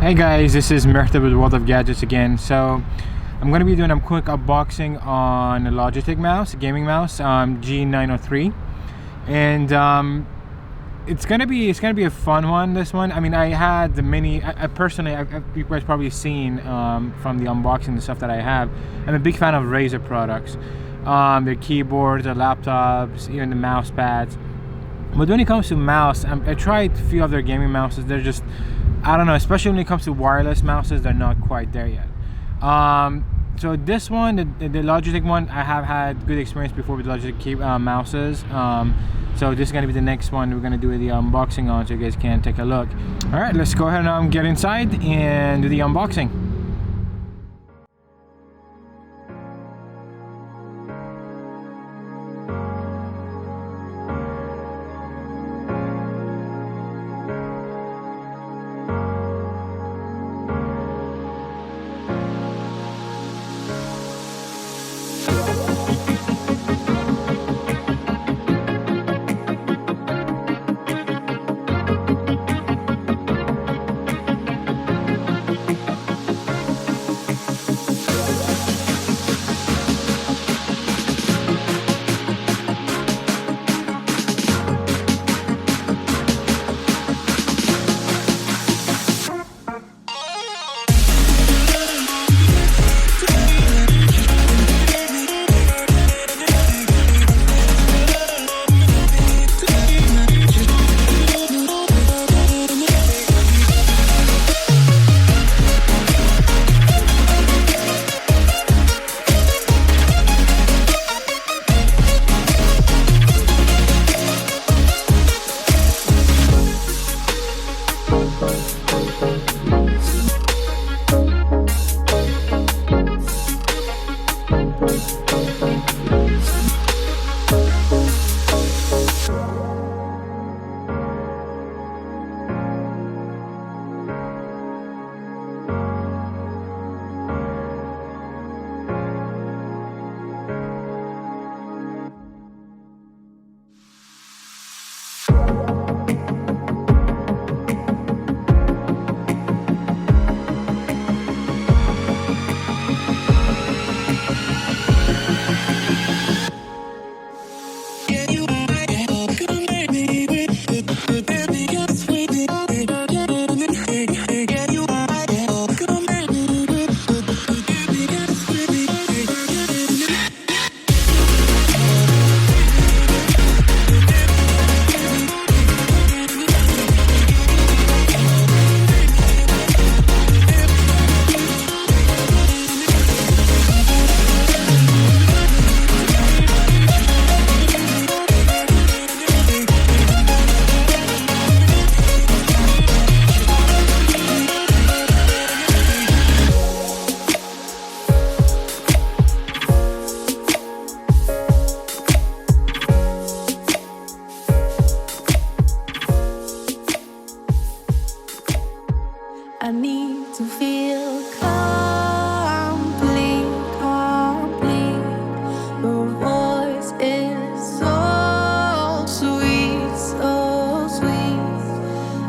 Hey guys, this is Murtha with World of Gadgets again. So I'm going to be doing a quick unboxing on a Logitech mouse, a gaming mouse, G903, and it's gonna be a fun one. This one, I mean, I had the mini. I personally, you guys probably seen from the unboxing the stuff that I have. I'm a big fan of Razer products, their keyboards, their laptops, even the mouse pads. But when it comes to mouse, I tried a few of their gaming mouses. They're just, I don't know, especially when it comes to wireless mouses, they're not quite there yet. So this one, the Logitech one, I have had good experience before with Logitech mouses. So this is going to be the next one we're going to do the unboxing on, so you guys can take a look. All right, let's go ahead and get inside and do the unboxing. I need to feel complete, complete. Your voice is so sweet, so sweet.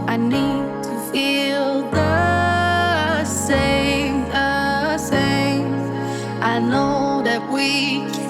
I need to feel the same, the same. I know that we can.